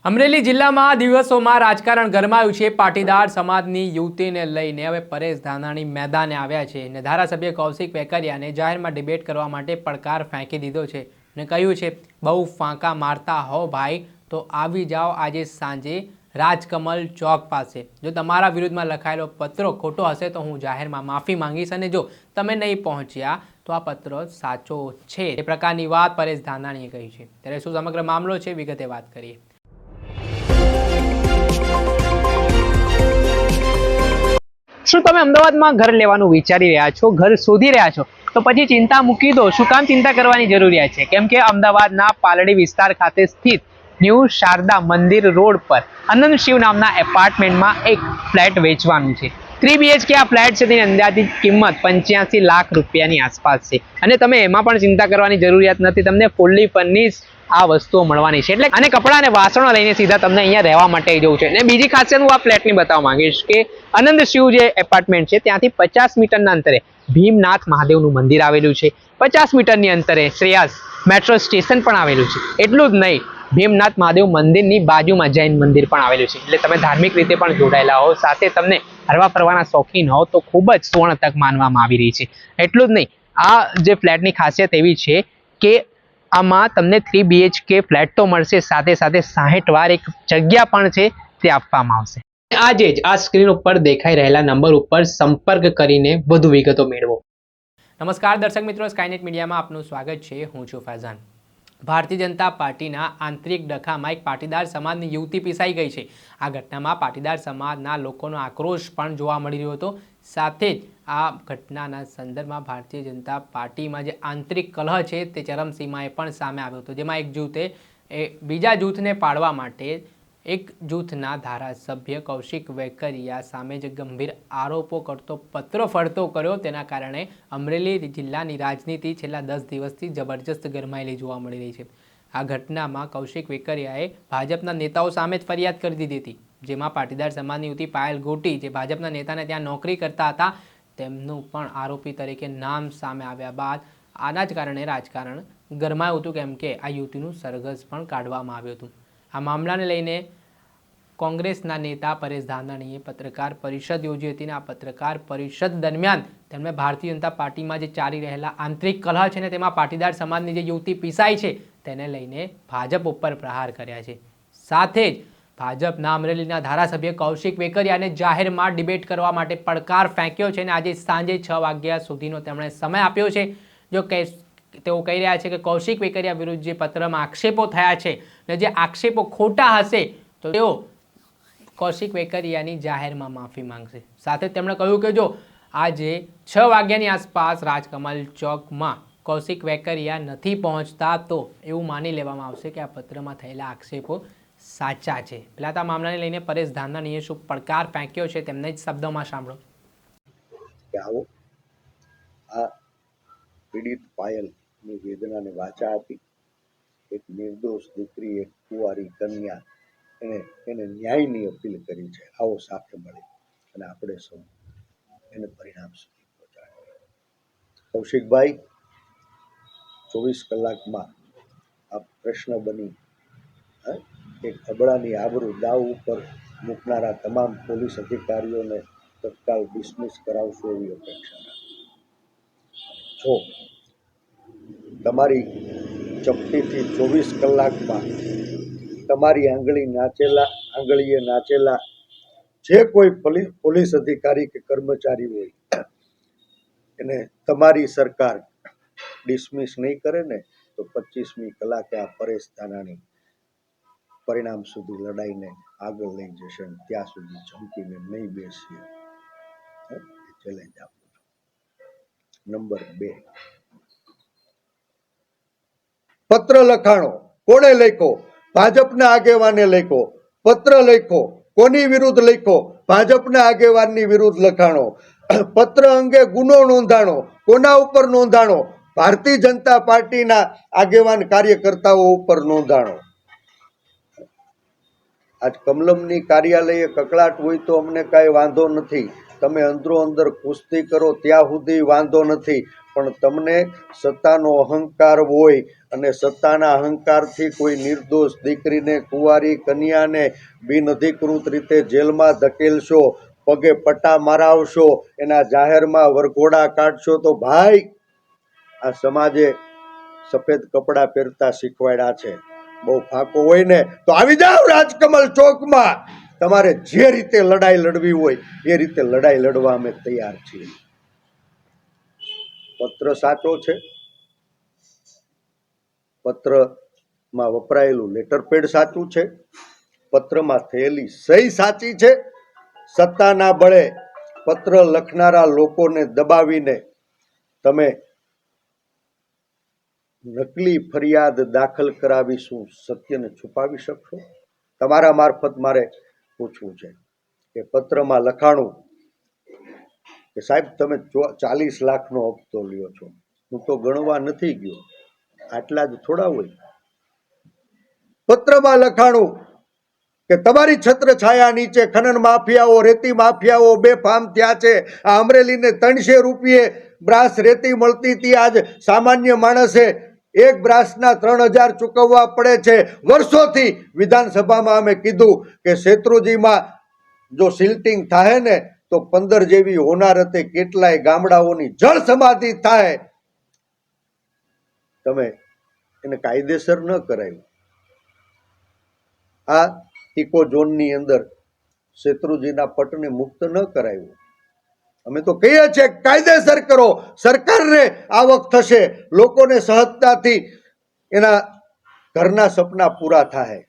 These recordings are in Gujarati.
અમરેલી જિલ્લામાં દિવસોમાં રાજકારણ ગરમાયું છે। પાટીદાર સમાજની યુવતીને લઈને હવે પરેશ ધાનાણી મેદાને આવ્યા છે અને ધારાસભ્ય કૌશિક વેકરિયાને જાહેરમાં ડિબેટ કરવા માટે પડકાર ફેંકી દીધો છે અને કહ્યું છે બહુ ફાંકા મારતા હો ભાઈ તો આવી જાઓ આજે સાંજે રાજકમલ ચોક પાસે। જો તમારા વિરુદ્ધમાં લખાયેલો પત્ર ખોટો હશે તો હું જાહેરમાં માફી માંગીશ અને જો તમે નહીં પહોંચ્યા તો આ પત્ર સાચો છે એ પ્રકારની વાત પરેશ ધાનાણીએ કહી છે। ત્યારે શું સમગ્ર મામલો છે વિગતે વાત કરીએ। શું તમે અમદાવાદમાં ઘર લેવાનું વિચારી રહ્યા છો, ઘર શોધી રહ્યા છો તો પછી ચિંતા મૂકી દો। શું કામ ચિંતા કરવાની જરૂરિયાત છે? કેમ કે અમદાવાદના પાલડી વિસ્તાર ખાતે સ્થિત ન્યૂ શારદા મંદિર રોડ પર અનંત શિવ નામના એપાર્ટમેન્ટમાં એક ફ્લેટ વેચવાનું છે। 3 BHK આ ફ્લેટ છે તેની અંદાજિત કિંમત 85 લાખ રૂપિયાની આસપાસ છે અને તમે એમાં પણ ચિંતા કરવાની જરૂરિયાત નથી। તમને ફૂલ્લી ફર્નિશ આ વસ્તુઓ મળવાની છે એટલે અને કપડાં અને વાસણો લઈને સીધા તમને અહીંયા રહેવા માટે જવું છે। અને બીજી ખાસિયત હું આ ફ્લેટની બતાવવા માંગીશ કે આનંદ શિવ જે એપાર્ટમેન્ટ છે ત્યાંથી 50 મીટરના અંતરે ભીમનાથ મહાદેવનું મંદિર આવેલું છે। 50 મીટરની અંતરે શ્રેયાસ મેટ્રો સ્ટેશન પણ આવેલું છે। એટલું જ નહીં, ભીમનાથ મહાદેવ મંદિરની બાજુમાં જૈન મંદિર પણ આવેલું છે એટલે તમે ધાર્મિક રીતે પણ જોડાયેલા હો, સાથે તમને હરવા ફરવાના શોખીન હો તો ખૂબ જ સુવર્ણ તક માનવામાં આવી રહી છે। એટલું જ નહીં, આ જે ફ્લેટની ખાસિયત એવી છે કે આમાં તમને 3 BHK ફ્લેટ તો મળશે, સાથે સાથે 60 વાર એક જગ્યા પણ છે તે આપવામાં આવશે। આજે જ આ સ્ક્રીન ઉપર દેખાઈ રહેલા નંબર ઉપર સંપર્ક કરીને વધુ વિગતો મેળવો। નમસ્કાર દર્શક મિત્રો, સ્કાયનેટ મીડિયામાં આપનું સ્વાગત છે। હું છું ફૈઝાન। ભારતીય જનતા પાર્ટીના આંતરિક ડખામાં એક પાટીદાર સમાજની યુવતી પીસાઈ ગઈ છે। આ ઘટનામાં પાટીદાર સમાજના લોકોનો આક્રોશ પણ જોવા મળી રહ્યો હતો। સાથે જ આ ઘટનાના સંદર્ભમાં ભારતીય જનતા પાર્ટીમાં જે આંતરિક કલહ છે તે ચરમસીમાએ પણ સામે આવ્યો હતો, જેમાં એક જૂથે બીજા જૂથને પાડવા માટે એક જૂથના ધારાસભ્ય કૌશિક વેકરિયા સામે જે ગંભીર આરોપો કરતો પત્ર ફરતો કર્યો, તેના કારણે અમરેલી જિલ્લાની રાજનીતિ છેલ્લા 10 દિવસથી જબરજસ્ત ગરમાયેલી જોવા મળી રહી છે। આ ઘટનામાં કૌશિક વેકરિયાએ ભાજપના નેતાઓ સામે જ ફરિયાદ કરી દીધી હતી, જેમાં પાટીદાર સમાજની યુવતી પાયલ ગોટી જે ભાજપના નેતાને ત્યાં નોકરી કરતા હતા તેમનું પણ આરોપી તરીકે નામ સામે આવ્યા બાદ આના જ કારણે રાજકારણ ગરમાયું હતું, કેમ કે આ યુવતીનું સરઘસ પણ કાઢવામાં આવ્યું હતું। આ મામલાને લઈને કોંગ્રેસના નેતા પરેશ ધાનાણીએ પત્રકાર પરિષદ યોજી હતી અને આ પત્રકાર પરિષદ દરમિયાન તેમણે ભારતીય જનતા પાર્ટીમાં જે ચાલી રહેલા આંતરિક કલહ છે ને તેમાં પાટીદાર સમાજની જે યુવતી પીસાઈ છે તેને લઈને ભાજપ ઉપર પ્રહાર કર્યા છે। સાથે જ ભાજપના અમરેલીના ધારાસભ્ય કૌશિક વેકરિયાને જાહેરમાં ડિબેટ કરવા માટે પડકાર ફેંક્યો છે અને આજે સાંજે 6 વાગ્યા સુધીનો તેમણે સમય આપ્યો છે। જો કે તેઓ કહી રહ્યા છે કે કૌશિક વેકરિયા વિરુદ્ધ જે પત્રમાં આક્ષેપો થયા છે અને જે આક્ષેપો ખોટા હશે તો તેઓ કૌશિક વેકરિયાની જાહેરમાં માફી માંગશે। સાથે તેમણે કહ્યું કે જો આજે 6 વાગ્યાની આસપાસ રાજકમલ ચોકમાં કૌશિક વેકરિયા નથી પહોંચતા તો એવું માની લેવામાં આવશે કે આ પત્રમાં થયેલા આક્ષેપો સાચા છે। પહેલા તો આ મામલાને લઈને પરેશ ધાનાણીએ શું પડકાર ફેંક્યો છે તેમને જ શબ્દોમાં સાંભળો। આવો આ પીડિત પાયલની વેદનાને વાચા આપી એક નિર્દોષ દીકરી, એક કુંવારી કન્યા એને ન્યાયની અપીલ કરી છે। આવો સાથે મળી અને આપણે સૌ એને પરિણામ સુધી પહોંચાડીએ। કૌશિકભાઈ, 24 કલાકમાં આ પ્રશ્ન બની એક અબળાની આબરૂ દાવ ઉપર મૂકનારા તમામ પોલીસ અધિકારીઓને તત્કાલ ડિસમિસ કરાવશો એવી અપેક્ષા રાખું। જો તમારી ચપટીથી 24 કલાકમાં તમારી આંગળીએ નાચેલા જે કોઈ પોલીસ અધિકારી કે કર્મચારી હોય એને તમારી સરકાર ડિસમિસ નહીં કરે ને તો 25મી કલાકે આ પરેશ ધાનાણી પરિણામ સુધી લડાઈને આગળ લઈ જશે અને ત્યાં સુધી ઝંપીને નહીં બેસીએ। ચેલેન્જ આપું છું। નંબર 2, પત્ર લખાણો કોણે લખ્યો? ભાજપના આગેવાને લખ્યો। પત્ર લખ્યો કોની વિરુદ્ધ લખ્યો? ભાજપના આગેવાનની વિરુદ્ધ લખાણો। પત્ર અંગે ગુનો નોંધાણો કોના ઉપર નોંધાણો? ભારતીય જનતા પાર્ટીના આગેવાન કાર્યકર્તાઓ ઉપર નોંધાણો। આજ કમલમની કાર્યાલયે કકળાટ હોય તો અમને કાંઈ વાંધો નથી, તમે અંદરો અંદર કુસ્તી કરો ત્યાં સુધી વાંધો નથી, પણ તમને સત્તાનો અહંકાર હોય અને સત્તાના અહંકારથી કોઈ નિર્દોષ દીકરીને, કુંવારી કન્યાને બિનઅધિકૃત રીતે જેલમાં ધકેલશો, પગે પટ્ટા મરાવશો, એના જાહેરમાં વરઘોડા કાઢશો, તો ભાઈ આ સમાજે સફેદ કપડાં પહેરતા શીખવાડ્યા છે. બહુ ફાંકો હોય ને તો આવી જાવ રાજકમલ ચોકમાં, તમારે જે રીતે લડાઈ લડવી હોય એ રીતે લડાઈ લડવા અમે તૈયાર છીએ. પત્ર સાચો છે, પત્રમાં વપરાયેલું લેટર પેડ સાચું છે, પત્રમાં થયેલી સહી સાચી છે. સત્તાના બળે પત્ર લખનારા લોકોને દબાવીને તમે નકલી ફરિયાદ દાખલ કરાવી શું સત્યને છુપાવી શકશો? તમારા મારફત મારે પૂછવું છે કે પત્રમાં લખાણું કે સાહેબ તમે 40 લાખનો હપ્તો લ્યો છો, હું તો ગણવા નથી ગયો, આટલા જ થોડા હોય. પત્રમાં લખાણું કે તમારી છત્ર છાયા નીચે ખનન માફિયાઓ, રેતી માફિયાઓ બેફામ થયા છે. આ અમરેલીને 300 રૂપિયે બ્રાસ રેતી મળતી હતી, આજ સામાન્ય માણસે એક બ્રાસના 3000 ચૂકવવા પડે છે. વર્ષોથી વિધાનસભામાં અમે કીધું કે શેત્રુજીમાં જો સિલ્ટિંગ થાય ને તો 15 જેવી હોનારતે કેટલાય ગામડાઓની જળ સમાધિ થાય. તમે એને કાયદેસર ન કરાયું. આ ઇકો ઝોનની અંદર શેત્રુજીના પટને મુક્ત ન કરાયું. અમે તો કહીએ છીએ કાયદેસર કરો, સરકારને આવક થશે, લોકોને સહજતાથી એના ઘરના સપના પૂરા થાય.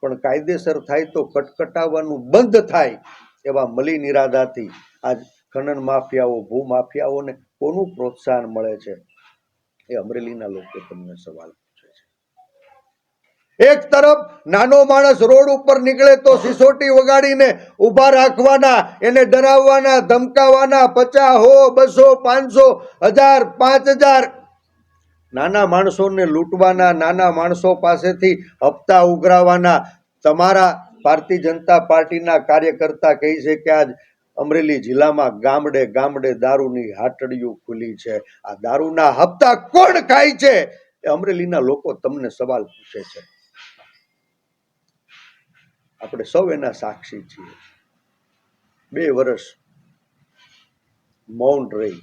પણ કાયદેસર થાય તો કટકટાવવાનું બંધ થાય. એવા મલિન ઇરાદાથી આજ ખનન માફિયાઓ, ભૂ માફિયાઓને કોનું પ્રોત્સાહન મળે છે એ અમરેલીના લોકો તમને સવાલ પૂછે છે. એક તરફ નાનો માણસ રોડ ઉપર નીકળે તો સિસોટી વગાડીને ઊભા રાખવાના, એને ડરાવવાના, ધમકાવવાના, 50, 100, 200, 1000, 5000 નાના માણસોને લૂંટવાના, નાના માણસો પાસેથી હપ્તા ઉઘરાવવાના. તમારા ભારતીય જનતા પાર્ટીના કાર્યકર્તા કહે છે કે આજ અમરેલી જિલ્લામાં ગામડે ગામડે દારૂની હાટડીઓ ખુલી છે. આ દારૂના હપ્તા કોણ ખાય છે એ અમરેલીના લોકો તમને સવાલ પૂછે છે. આપણે સૌ એના સાક્ષી છીએ. 2 વર્ષ મૌન રહી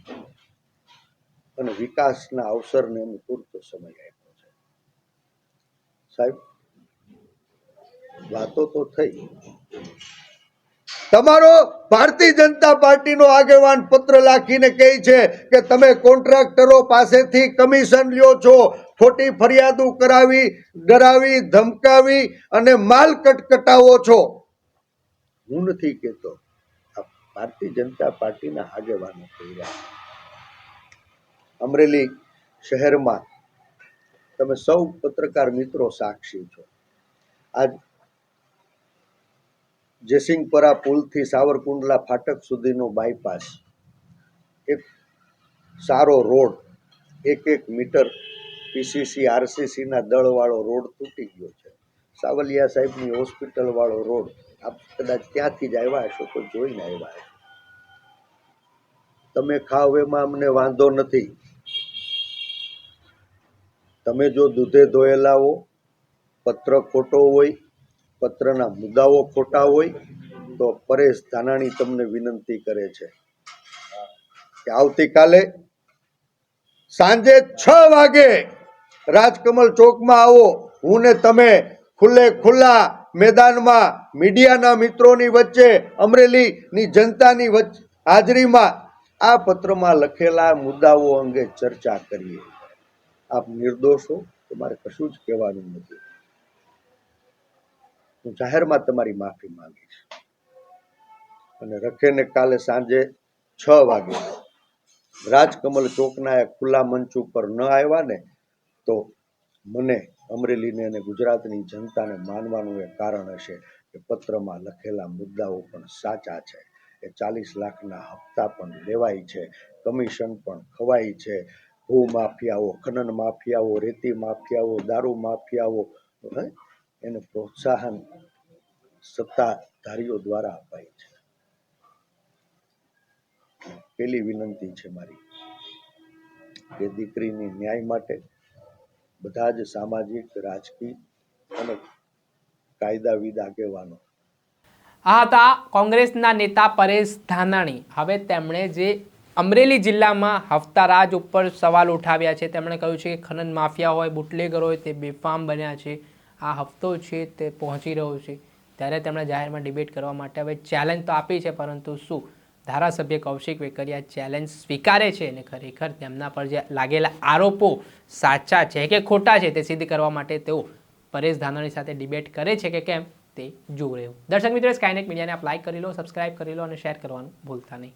અને વિકાસના અવસરને અમે પૂરતો સમય આપ્યો છે. સાહેબ વાતો તો થઈ. તમારો ભારતીય જનતા પાર્ટીનો આગેવાન પત્ર લખીને કહે છે કે તમે કોન્ટ્રાક્ટરો પાસેથી કમિશન લ્યો છો, ખોટી ફરિયાદો કરાવી, ડરાવી, ધમકાવી અને માલ કટકટાવો છો. હું નથી કહેતો, આ ભારતીય જનતા પાર્ટીના આગેવાનો કહી રહ્યા છે. અમરેલી શહેરમાં તમે સૌ પત્રકાર મિત્રો સાક્ષી છો. આજ જયસિંહપરા પુલથી સાવરકુંડલા ફાટક સુધીનો બાયપાસ એક સારો રોડ, 1 મીટર પીસીસી આરસીસીના દળવાળો રોડ તૂટી ગયો છે. સાવલિયા સાહેબની હોસ્પિટલ વાળો રોડ, આપ કદાચ ત્યાંથી જ આવ્યા હશો તો જોઈને આવ્યા હશો. તમે ખાવ એમાં અમને વાંધો નથી. તમે જો દૂધે ધોયેલા હો, પત્ર ખોટો હોય, પત્રના મુદ્દાઓ ખોટા હોય તો પરેશ ધાનાણી તમને વિનંતી કરે છે કે આવતીકાલે સાંજે 6 વાગે રાજકમલ ચોકમાં આવો. હું ને તમે ખુલ્લે ખુલ્લા મેદાનમાં મીડિયાના મિત્રોની વચ્ચે, અમરેલીની જનતાની હાજરીમાં આ પત્રમાં લખેલા મુદ્દાઓ અંગે ચર્ચા કરીએ. આપ નિર્દોષો, તમારે કશું જ કહેવાનું નથી. હું જાહેરમાં તમારી માફી માંગીશ અને રખેને કાલે સાંજે 6 વાગે રાજકમલ ચોકના ખુલ્લા મંચ ઉપર ન આવ્યા ને તો મને, અમરેલીને અને ગુજરાતની જનતાને માનવાનું એ કારણ હશે કે પત્રમાં લખેલા મુદ્દાઓ પણ સાચા છે. એ 40 લાખના હપ્તા પણ લેવાય છે, કમિશન પણ ખવાય છે. ભૂ માફિયાઓ, ખનન માફિયાઓ, રેતી માફિયાઓ, દારૂ માફિયાઓ એને પ્રોત્સાહન સત્તાધારીઓ દ્વારા અપાય છે. પહેલી વિનંતી છે મારી કે દીકરીની ન્યાય માટે બધા જ સામાજિક રાજકીય અને કાયદાવિદ આગેવાનો આ હતા કોંગ્રેસના નેતા પરેશ ધાનાણી. હવે તેમણે જે અમરેલી જિલ્લામાં હફતારાજ ઉપર સવાલ ઉઠાવ્યા છે. તેમણે કહ્યું છે કે ખનન માફિયા હોય, બુટલેગર હોય, તે બેફામ બન્યા છે. આ હફતો છે તે પહોંચી રહ્યો છે. ત્યારે તેમણે જાહેરમાં ડિબેટ કરવા માટે હવે ચેલેન્જ તો આપી છે, પરંતુ શું ધારાસભ્ય કૌશિક વેકરિયા ચેલેન્જ સ્વીકારે છે અને ખરેખર તેમના પર જે લાગેલા આરોપો સાચા છે કે ખોટા છે તે સિદ્ધ કરવા માટે તેઓ પરેશ ધાનાણી સાથે ડિબેટ કરે છે કે કેમ તે જોવું રહ્યું. દર્શક મિત્રો, સ્કાયનેટ મીડિયાને આપ લાઈક કરી લો, સબસ્ક્રાઇબ કરી લો અને શેર કરવાનું ભૂલતા નહીં.